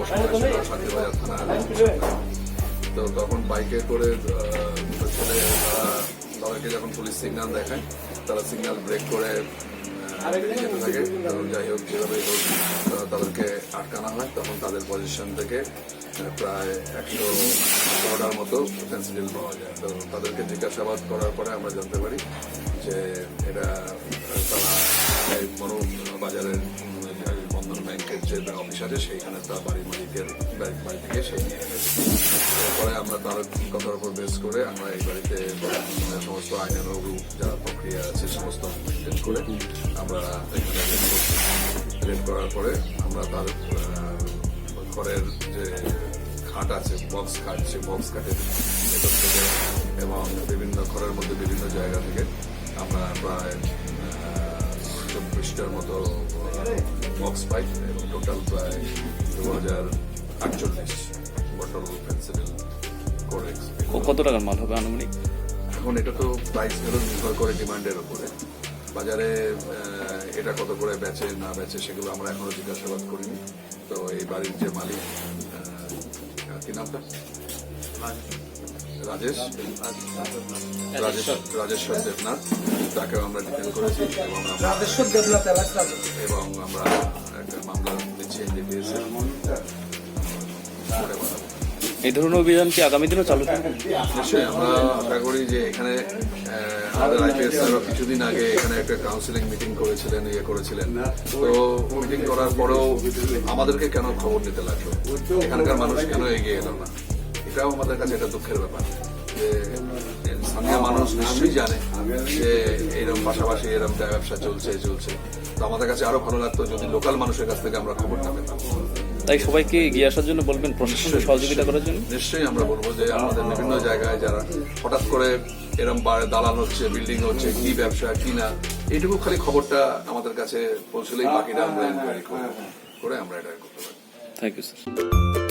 সময় ছিল শান্তিবাজার থানার তো তখন বাইকে করে ছেলে তাদেরকে যখন পুলিশ সিগন্যাল দেখায় তারা সিগন্যাল ব্রেক করে বেরিয়ে যেতে থাকে। কারণ যাই হোক যেভাবেই হোক তাদেরকে আটকানো হয়। তখন তাদের পজিশন থেকে প্রায় 110টার মতো ফেন্সিডিল পাওয়া যায়। তো তাদেরকে জিজ্ঞাসাবাদ করার পরে আমরা জানতে পারি যে এটা তারা মনো বাজারের বন্ধন ব্যাংকের যে অফিস আছে সেইখানে তার বাড়ির মালিকের বাড়ি থেকে সেই নিয়ে গেছে। এরপরে আমরা তার কথার উপর বেস করে আমরা এই বাড়িতে সমস্ত আইনানুগ যা প্রক্রিয়া আছে সমস্ত মেনটেন করে আমরা এখানে রেড করার পরে আমরা তার ঘরের যে খাট আছে বক্স খাট সেই বক্স খাটের ভেতর থেকে এবং বিভিন্ন ঘরের মধ্যে বিভিন্ন জায়গা থেকে আমরা প্রায় 24টার মতো বক্স পাই এবং টোটাল প্রায় 2048 বটল পেন্সিল কোরেক্স। কত টাকার মাল হবে আনুমানিক? এখন এটা তো প্রাইস ভ্যালু নির্ভর করে ডিমান্ডের উপরে। বাজারে এটা কত করে বেচে না বেচে সেগুলো আমরা এখনো জিজ্ঞাসাবাদ করিনি। তো এই বাড়ির যে মালিক কি নামটা রাজেশ্বর দেবনাথ তাকেও আমরা ডিটেন করেছি এবং আমরা একটা মামলা দিচ্ছি NDPS এর। এই ধরনের অভিযান কি আগামী দিনও চালু থাকবে? নিশ্চয়ই আমরা আশা করি যে এখানে আমাদের IPS স্যারও কিছুদিন আগে এখানে একটা কাউন্সিলিং মিটিং করেছিলেন তো মিটিং করার পরেও আমাদেরকে কেন খবর নিতে লাগলো, এখানকার মানুষ কেন এগিয়ে এলো না, এটাও আমাদের কাছে একটা দুঃখের ব্যাপার যে স্থানীয় মানুষ নিশ্চয়ই জানে যে এরকম পাশাপাশি এরকম ব্যবসা চলছে তো আমাদের কাছে আরো ভালো লাগতো যদি লোকাল মানুষের কাছ থেকে আমরা খবরটা পেতাম। তাই সবাইকে এগিয়ে আসার জন্য বলবেন, প্রশাসনকে সহযোগিতা করার জন্য। নিশ্চয়ই আমরা বলবো যে আমাদের বিভিন্ন জায়গায় যারা হঠাৎ করে এরকম দালান হচ্ছে, বিল্ডিং হচ্ছে, কি ব্যবসা কি না, এইটুকু খালি খবরটা আমাদের কাছে পৌঁছলেই বাকিটা আমরা ইনকোয়ারি করে আমরা এটা করতে পারি। Thank you sir.